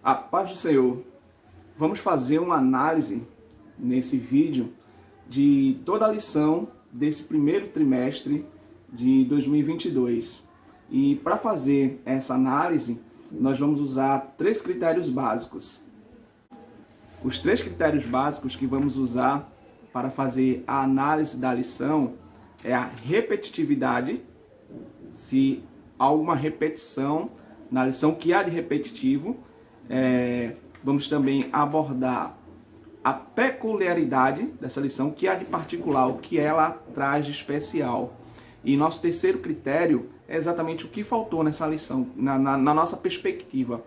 A paz do Senhor. Vamos fazer uma análise nesse vídeo de toda a lição desse primeiro trimestre de 2022. E para fazer essa análise, nós vamos usar 3 critérios básicos. Os 3 critérios básicos que vamos usar para fazer a análise da lição é a repetitividade, se há alguma repetição na lição, que há de repetitivo. Vamos também abordar a peculiaridade dessa lição, que há de particular, o que ela traz de especial. E nosso terceiro critério é exatamente o que faltou nessa lição, na nossa perspectiva.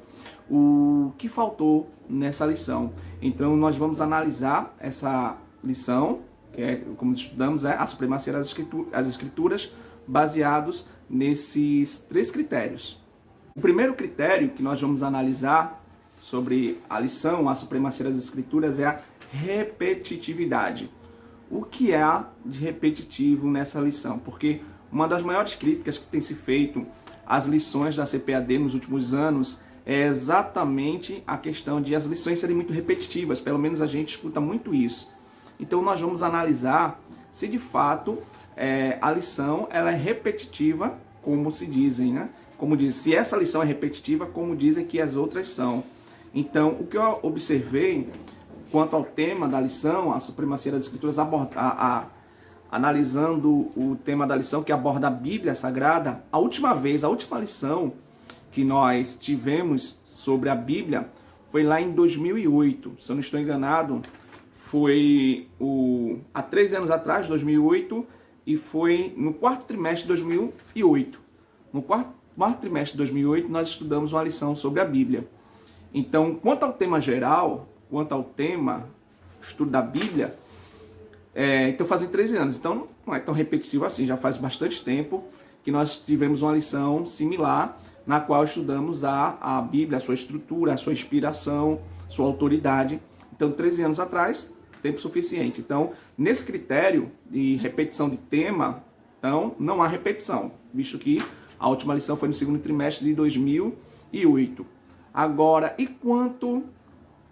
O que faltou nessa lição. Então nós vamos analisar essa lição, que é, como estudamos, a supremacia das escrituras, baseados nesses 3 critérios. O primeiro critério que nós vamos analisar sobre a lição, a supremacia das escrituras, é a repetitividade. O que há de repetitivo nessa lição? Porque uma das maiores críticas que tem se feito às lições da CPAD nos últimos anos é exatamente a questão de as lições serem muito repetitivas. Pelo menos a gente escuta muito isso. Então nós vamos analisar se de fato a lição ela é repetitiva, como se dizem, né? Como diz, se essa lição é repetitiva, como dizem que as outras são. Então, o que eu observei quanto ao tema da lição, a supremacia das escrituras, analisando o tema da lição que aborda a Bíblia Sagrada, a última lição que nós tivemos sobre a Bíblia foi lá em 2008. Se eu não estou enganado, foi há 13 anos atrás, 2008, e foi no 4º trimestre de 2008. No 4º trimestre de 2008, nós estudamos uma lição sobre a Bíblia. Então, quanto ao tema geral, quanto ao tema estudo da Bíblia, então fazem 13 anos. Então, não é tão repetitivo assim, já faz bastante tempo que nós tivemos uma lição similar, na qual estudamos a Bíblia, a sua estrutura, a sua inspiração, sua autoridade. Então, 13 anos atrás, tempo suficiente. Então, nesse critério de repetição de tema, então, não há repetição, visto que a última lição foi no 2º trimestre de 2008. Agora, e quanto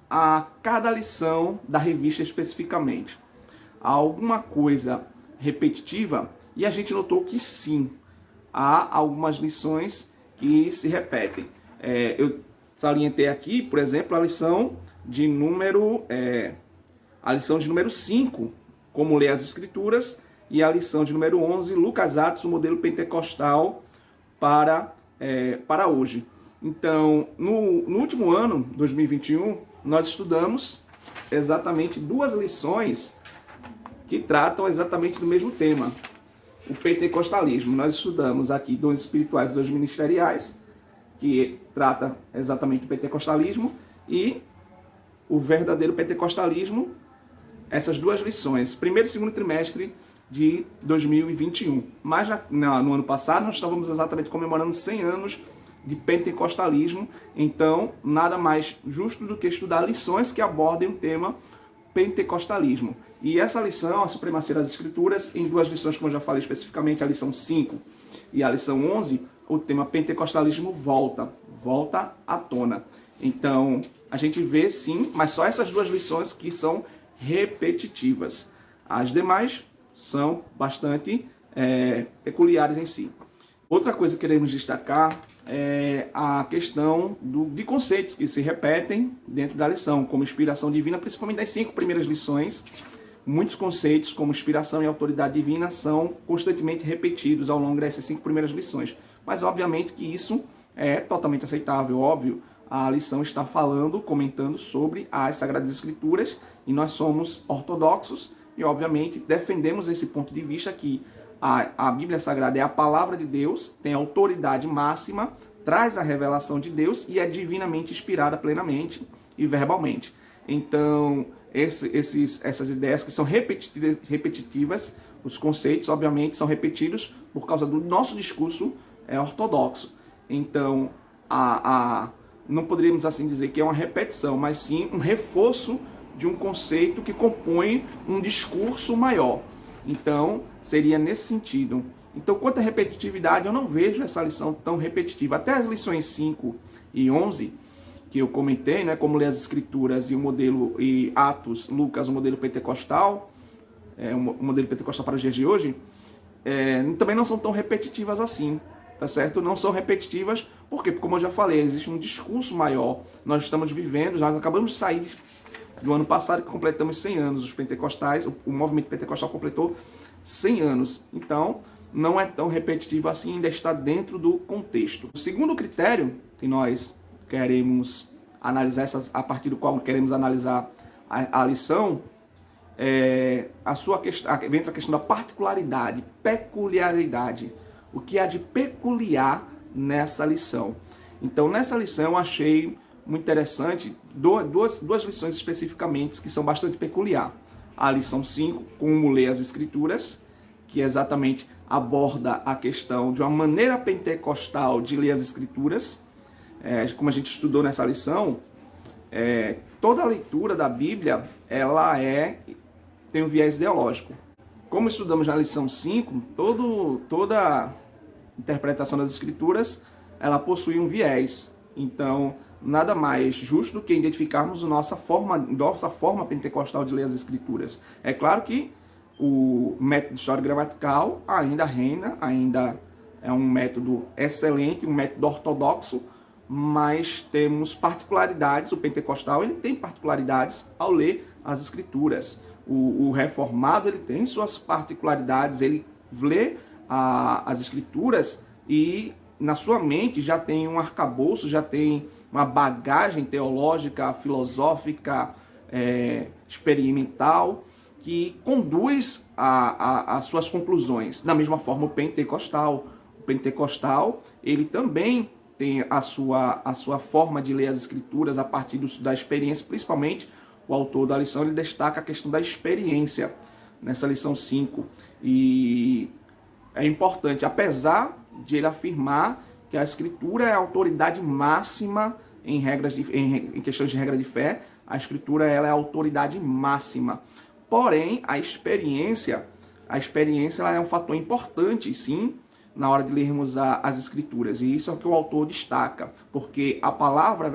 a cada lição da revista especificamente? Há alguma coisa repetitiva? E a gente notou que sim, há algumas lições que se repetem. Eu salientei aqui, por exemplo, a lição de número 5, como ler as escrituras, e a lição de número 11, Lucas Atos, o modelo pentecostal para hoje. Então, no último ano, 2021, nós estudamos exatamente 2 lições que tratam exatamente do mesmo tema, o pentecostalismo. Nós estudamos aqui dons espirituais e dons ministeriais, que trata exatamente do pentecostalismo, e o verdadeiro pentecostalismo, essas 2 lições, 1º e 2º trimestre de 2021. Mas no ano passado nós estávamos exatamente comemorando 100 anos de pentecostalismo, então nada mais justo do que estudar lições que abordem o tema pentecostalismo. E essa lição, a supremacia das escrituras, em 2 lições, como eu já falei especificamente, a lição 5 e a lição 11, o tema pentecostalismo volta à tona. Então, a gente vê sim, mas só essas 2 lições que são repetitivas. As demais são bastante peculiares em si. Outra coisa que queremos destacar é a questão de conceitos que se repetem dentro da lição, como inspiração divina, principalmente das 5 primeiras lições. Muitos conceitos, como inspiração e autoridade divina, são constantemente repetidos ao longo dessas 5 primeiras lições. Mas, obviamente, que isso é totalmente aceitável, óbvio. A lição está comentando sobre as Sagradas Escrituras, e nós somos ortodoxos e, obviamente, defendemos esse ponto de vista que a Bíblia Sagrada é a palavra de Deus, tem autoridade máxima, traz a revelação de Deus e é divinamente inspirada plenamente e verbalmente. Então, essas ideias que são repetitivas, os conceitos, obviamente, são repetidos por causa do nosso discurso ortodoxo. Então, não poderíamos assim dizer que é uma repetição, mas sim um reforço de um conceito que compõe um discurso maior. Então, seria nesse sentido. Então, quanto à repetitividade, eu não vejo essa lição tão repetitiva. Até as lições 5 e 11, que eu comentei, né, como ler as escrituras e o modelo, e Atos, Lucas, o modelo pentecostal, o modelo pentecostal para os dias de hoje, também não são tão repetitivas assim, tá certo? Não são repetitivas, porque, como eu já falei, existe um discurso maior. Nós estamos vivendo, nós acabamos de sair do ano passado, que completamos 100 anos, os pentecostais, o movimento pentecostal completou 100 anos. Então, não é tão repetitivo assim, ainda está dentro do contexto. O segundo critério que nós queremos analisar, a partir do qual queremos analisar a lição, entra a questão da particularidade, peculiaridade. O que há de peculiar nessa lição? Então, nessa lição eu achei muito interessante duas lições especificamente que são bastante peculiar. A lição 5, como ler as escrituras, que exatamente aborda a questão de uma maneira pentecostal de ler as escrituras. Como a gente estudou nessa lição, toda a leitura da Bíblia ela tem um viés ideológico. Como estudamos na lição 5, toda interpretação das escrituras ela possui um viés. Então, nada mais justo do que identificarmos nossa forma pentecostal de ler as escrituras. É claro que o método de história gramatical ainda reina, ainda é um método excelente, um método ortodoxo, mas temos particularidades. O pentecostal ele tem particularidades ao ler as escrituras. O reformado ele tem suas particularidades, ele lê as escrituras e na sua mente já tem um arcabouço, já tem uma bagagem teológica, filosófica, experimental, que conduz às suas conclusões. Da mesma forma, o pentecostal ele também tem a sua forma de ler as escrituras a partir da experiência, principalmente o autor da lição, ele destaca a questão da experiência nessa lição 5. E é importante, apesar de ele afirmar que a escritura é a autoridade máxima em questões de regra de fé, a escritura ela é a autoridade máxima. Porém, a experiência ela é um fator importante, sim, na hora de lermos as escrituras. E isso é o que o autor destaca, porque a palavra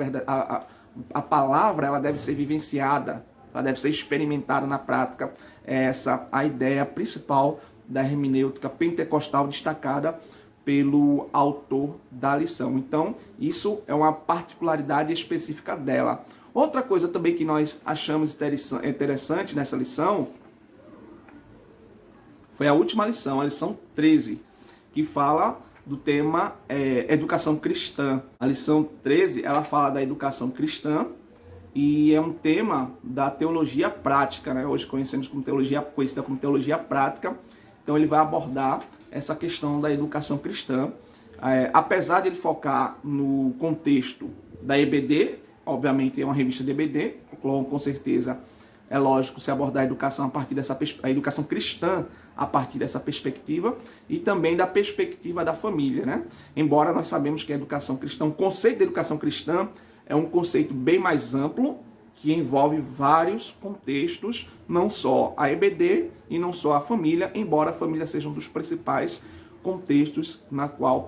ela deve ser vivenciada, ela deve ser experimentada na prática. Essa a ideia principal da hermenêutica pentecostal destacada pelo autor da lição. Então, isso é uma particularidade específica dela. Outra coisa também que nós achamos interessante nessa lição foi a última lição, a lição 13, que fala do tema educação cristã. A lição 13, ela fala da educação cristã e é um tema da teologia prática, né? Hoje conhecida como teologia prática. Então ele vai abordar essa questão da educação cristã. Apesar de ele focar no contexto da EBD, obviamente é uma revista de EBD, com certeza é lógico se abordar a educação a partir a educação cristã a partir dessa perspectiva e também da perspectiva da família, né? Embora nós sabemos que a educação cristã, o conceito de educação cristã é um conceito bem mais amplo, que envolve vários contextos, não só a EBD e não só a família, embora a família seja um dos principais contextos no qual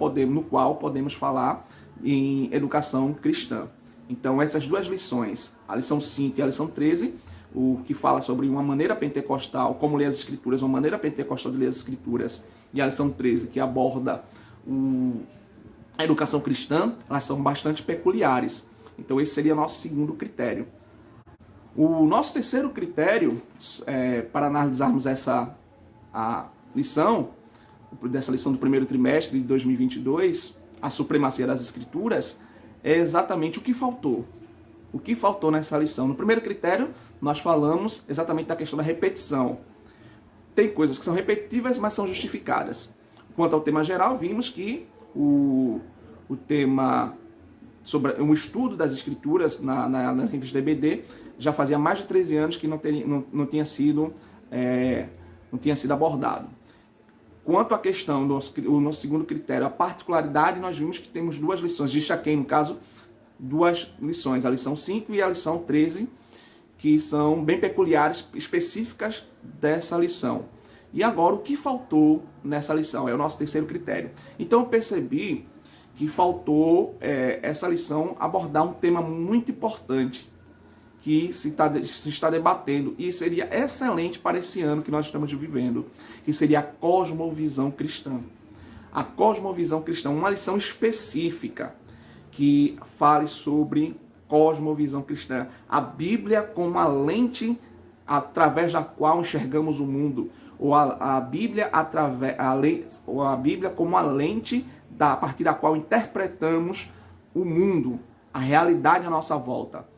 podemos falar em educação cristã. Então essas duas lições, a lição 5 e a lição 13, o que fala sobre uma maneira pentecostal, como ler as escrituras, uma maneira pentecostal de ler as escrituras, e a lição 13, que aborda a educação cristã, elas são bastante peculiares. Então esse seria nosso segundo critério. O nosso terceiro critério, para analisarmos a lição, dessa lição do primeiro trimestre de 2022, a supremacia das escrituras, é exatamente o que faltou. O que faltou nessa lição? No primeiro critério, nós falamos exatamente da questão da repetição. Tem coisas que são repetitivas, mas são justificadas. Quanto ao tema geral, vimos que o tema sobre o estudo das escrituras na revista EBD já fazia mais de 13 anos que não tinha sido abordado. Quanto à questão do nosso segundo critério, a particularidade, nós vimos que temos duas lições. Destaquei, no caso, duas lições, a lição 5 e a lição 13, que são bem peculiares, específicas dessa lição. E agora, o que faltou nessa lição? É o nosso terceiro critério. Então, eu percebi que faltou essa lição abordar um tema muito importante que se está debatendo e seria excelente para esse ano que nós estamos vivendo, que seria a cosmovisão cristã. A cosmovisão cristã, uma lição específica que fale sobre cosmovisão cristã. A Bíblia como a lente através da qual enxergamos o mundo, ou a Bíblia como a lente a partir da qual interpretamos o mundo, a realidade à nossa volta.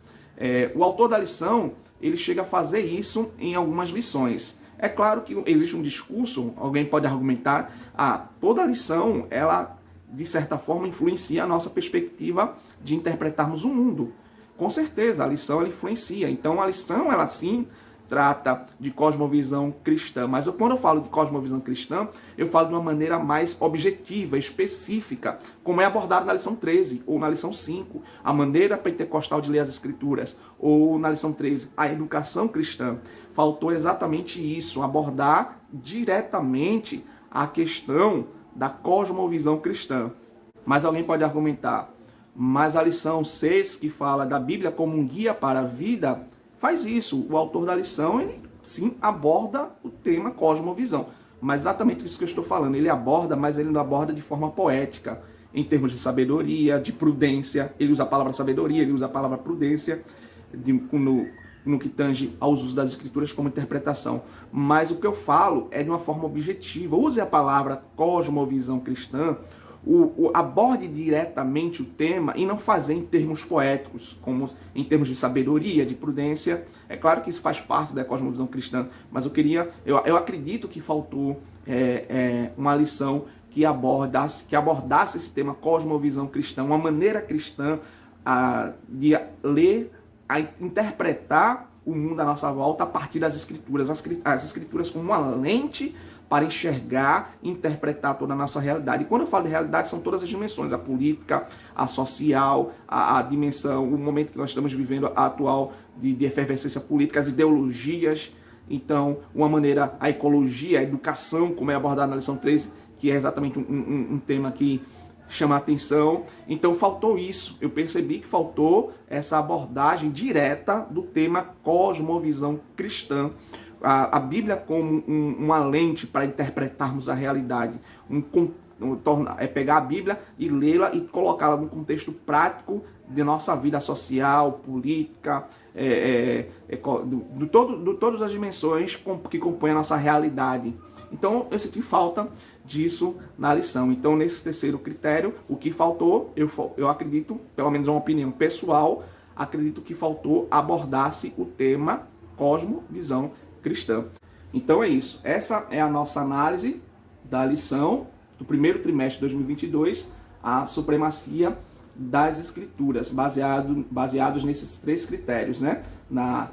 O autor da lição, ele chega a fazer isso em algumas lições. É claro que existe um discurso, alguém pode argumentar, toda lição, ela, de certa forma, influencia a nossa perspectiva de interpretarmos o mundo. Com certeza, a lição, ela influencia. Então, a lição, ela sim trata de cosmovisão cristã. Mas quando eu falo de cosmovisão cristã, eu falo de uma maneira mais objetiva, específica, como é abordado na lição 13 ou na lição 5, a maneira pentecostal de ler as Escrituras, ou na lição 13, a educação cristã. Faltou exatamente isso, abordar diretamente a questão da cosmovisão cristã. Mas alguém pode argumentar, mas a lição 6, que fala da Bíblia como um guia para a vida, faz isso. O autor da lição, ele sim aborda o tema cosmovisão. Mas exatamente isso que eu estou falando. Ele aborda, mas ele não aborda de forma poética, em termos de sabedoria, de prudência. Ele usa a palavra sabedoria, ele usa a palavra prudência, no que tange aos usos das Escrituras como interpretação. Mas o que eu falo é de uma forma objetiva. Use a palavra cosmovisão cristã, aborde diretamente o tema e não fazer em termos poéticos, como em termos de sabedoria, de prudência. É claro que isso faz parte da cosmovisão cristã, mas eu acredito que faltou uma lição que abordasse esse tema cosmovisão cristã, uma maneira cristã de ler, a interpretar o mundo à nossa volta a partir das Escrituras. As Escrituras como uma lente para enxergar e interpretar toda a nossa realidade. E quando eu falo de realidade, são todas as dimensões, a política, a social, a dimensão, o momento que nós estamos vivendo atual de efervescência política, as ideologias. Então, a ecologia, a educação, como é abordado na lição 13, que é exatamente um tema que chama a atenção. Então, faltou isso. Eu percebi que faltou essa abordagem direta do tema cosmovisão cristã. A Bíblia como uma lente para interpretarmos a realidade. Pegar a Bíblia e lê-la e colocá-la num contexto prático de nossa vida social, política, de todas as dimensões que compõem a nossa realidade. Então, eu senti falta disso na lição. Então, nesse terceiro critério, o que faltou, eu acredito, pelo menos é uma opinião pessoal, acredito que faltou abordar-se o tema cosmovisão cristã. Então é isso. Essa é a nossa análise da lição do primeiro trimestre de 2022, a supremacia das Escrituras, baseados nesses três critérios, né? Na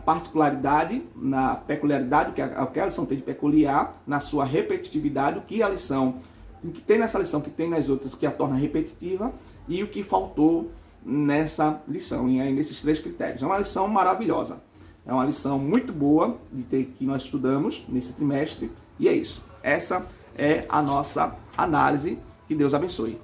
particularidade, na peculiaridade, o que a lição tem de peculiar, na sua repetitividade, o que a lição que tem nessa lição, que tem nas outras, que a torna repetitiva, e o que faltou nessa lição, e aí nesses três critérios. É uma lição maravilhosa. É uma lição muito boa que nós estudamos nesse trimestre. E é isso. Essa é a nossa análise. Que Deus abençoe.